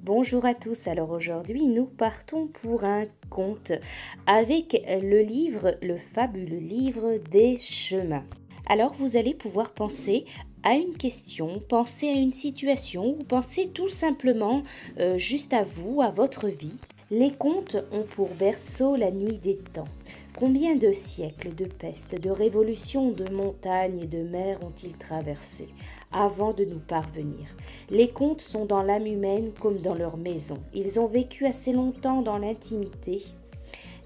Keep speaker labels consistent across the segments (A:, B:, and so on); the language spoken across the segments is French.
A: Bonjour à tous, alors aujourd'hui nous partons pour un conte avec le livre, le fabuleux livre des chemins. Alors vous allez pouvoir penser à une question, penser à une situation ou penser tout simplement juste à vous, à votre vie. Les contes ont pour berceau la nuit des temps. Combien de siècles de peste, de révolutions, de montagnes et de mers ont-ils traversé avant de nous parvenir? Les contes sont dans l'âme humaine comme dans leur maison. Ils ont vécu assez longtemps dans l'intimité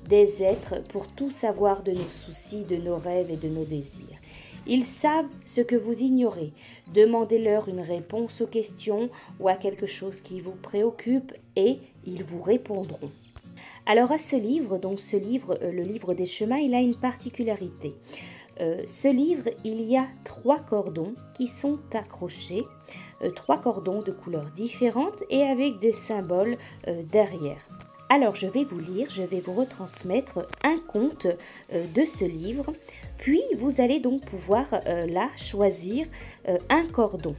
A: des êtres pour tout savoir de nos soucis, de nos rêves et de nos désirs. Ils savent ce que vous ignorez. Demandez-leur une réponse aux questions ou à quelque chose qui vous préoccupe et ils vous répondront. Alors à ce livre, le livre des chemins, il a une particularité. Ce livre, il y a 3 cordons qui sont accrochés, 3 cordons de couleurs différentes et avec des symboles derrière. Alors je vais vous lire, je vais vous retransmettre un conte de ce livre, puis vous allez donc pouvoir là choisir un cordon.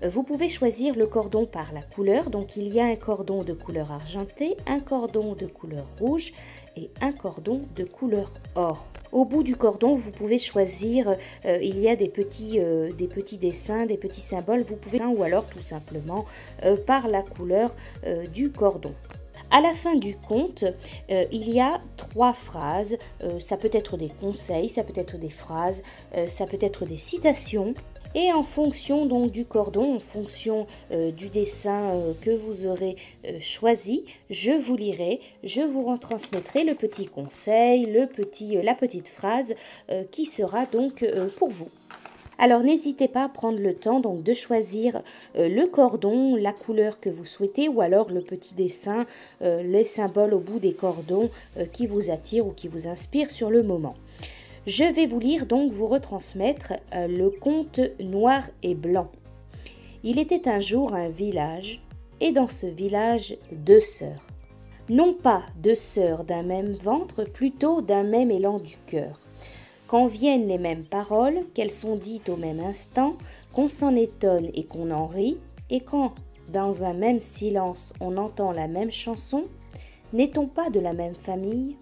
A: Vous pouvez choisir le cordon par la couleur, donc il y a un cordon de couleur argentée, un cordon de couleur rouge et un cordon de couleur or. Au bout du cordon, vous pouvez choisir, il y a des petits dessins, des petits symboles, vous pouvez, ou alors tout simplement par la couleur du cordon. À la fin du conte, il y a 3 phrases, ça peut être des conseils, ça peut être des phrases, ça peut être des citations. Et en fonction donc du cordon, en fonction du dessin que vous aurez choisi, je vous lirai, je vous retransmettrai le petit conseil, la petite phrase qui sera donc pour vous. Alors n'hésitez pas à prendre le temps donc de choisir le cordon, la couleur que vous souhaitez ou alors le petit dessin, les symboles au bout des cordons qui vous attirent ou qui vous inspirent sur le moment. Je vais vous lire donc vous retransmettre le conte noir et blanc. Il était un jour un village et dans ce village 2 sœurs. Non pas 2 sœurs d'un même ventre, plutôt d'un même élan du cœur. Quand viennent les mêmes paroles, qu'elles sont dites au même instant, qu'on s'en étonne et qu'on en rit, et quand, dans un même silence, on entend la même chanson, n'est-on pas de la même famille ?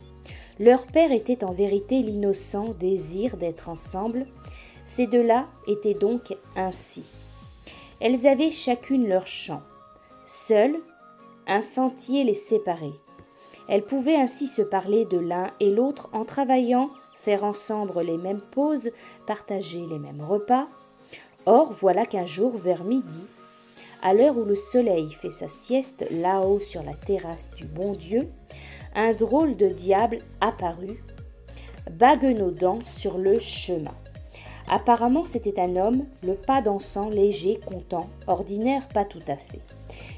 A: Leur père était en vérité l'innocent désir d'être ensemble. Ces 2-là étaient donc ainsi. Elles avaient chacune leur champ. Seules, un sentier les séparait. Elles pouvaient ainsi se parler de l'un et l'autre en travaillant, faire ensemble les mêmes pauses, partager les mêmes repas. Or, voilà qu'un jour, vers midi, à l'heure où le soleil fait sa sieste là-haut sur la terrasse du bon Dieu, un drôle de diable apparut, baguenaudant sur le chemin. Apparemment, c'était un homme, le pas dansant, léger, content, ordinaire pas tout à fait.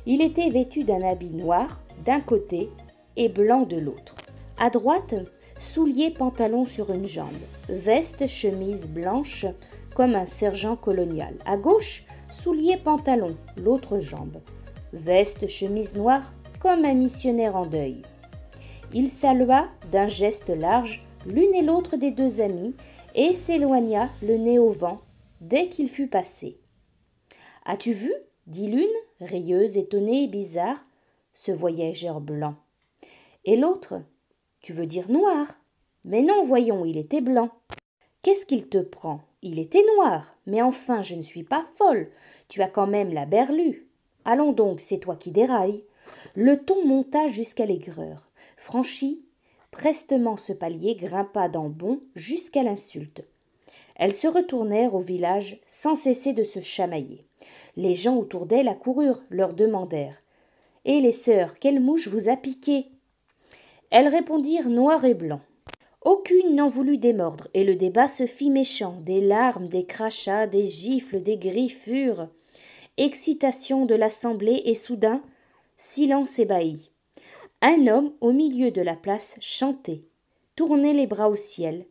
A: Il était vêtu d'un habit noir d'un côté et blanc de l'autre. À droite, souliers pantalon sur une jambe, veste chemise blanche comme un sergent colonial. À gauche, souliers pantalon, l'autre jambe, veste chemise noire comme un missionnaire en deuil. Il salua d'un geste large l'une et l'autre des 2 amies et s'éloigna le nez au vent dès qu'il fut passé. « As-tu vu ?» dit l'une, rieuse, étonnée et bizarre, ce voyageur blanc. Et l'autre « Tu veux dire noir ?»« Mais non, voyons, il était blanc. »« Qu'est-ce qu'il te prend ? Il était noir. Mais enfin, je ne suis pas folle. Tu as quand même la berlue. Allons donc, c'est toi qui dérailles. » Le ton monta jusqu'à l'aigreur. Franchit prestement ce palier, grimpa d'un bond jusqu'à l'insulte. Elles se retournèrent au village sans cesser de se chamailler. Les gens autour d'elles accoururent, leur demandèrent « Et les sœurs, quelle mouche vous a piqué ?» Elles répondirent noir et blanc. Aucune n'en voulut démordre, et le débat se fit méchant, des larmes, des crachats, des gifles, des griffures. Excitation de l'assemblée et soudain, silence ébahi. Un homme au milieu de la place chantait, tournait les bras au ciel,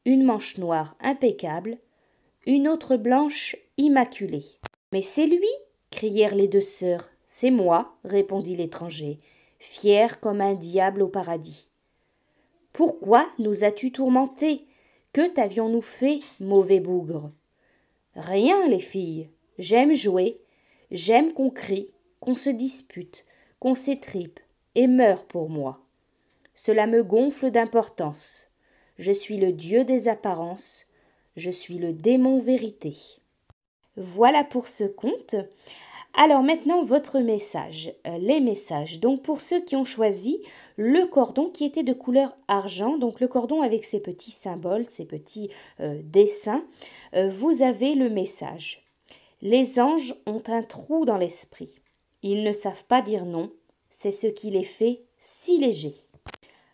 A: une manche noire impeccable, une autre blanche immaculée. « Mais c'est lui !» crièrent les 2 sœurs. « C'est moi !» répondit l'étranger, fier comme un diable au paradis. « Pourquoi nous as-tu tourmentés ? Que t'avions-nous fait, mauvais bougre ?»« Rien, les filles. J'aime jouer, j'aime qu'on crie, qu'on se dispute, qu'on s'étripe et meurt pour moi. Cela me gonfle d'importance. Je suis le Dieu des apparences, je suis le démon vérité. Voilà pour ce conte. Alors maintenant, votre message, les messages. Donc pour ceux qui ont choisi le cordon qui était de couleur argent, donc le cordon avec ses petits symboles, ses petits dessins, vous avez le message. Les anges ont un trou dans l'esprit. Ils ne savent pas dire non, c'est ce qui les fait si légers.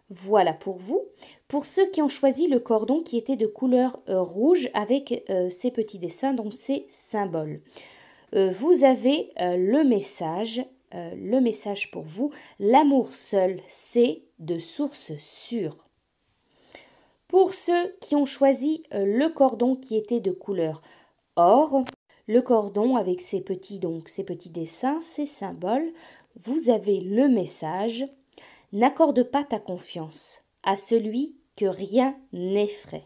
A: Voilà pour vous. Pour ceux qui ont choisi le cordon qui était de couleur rouge avec ces petits dessins, donc ces symboles. Vous avez le message pour vous. L'amour seul, c'est de source sûre. Pour ceux qui ont choisi le cordon qui était de couleur or, le cordon avec ses petits dessins, ces symboles, vous avez le message. N'accorde pas ta confiance à celui que rien n'effraie.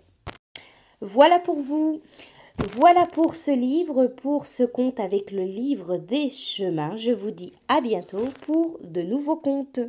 A: Voilà pour vous. Voilà pour ce livre, pour ce conte avec le livre des chemins. Je vous dis à bientôt pour de nouveaux contes.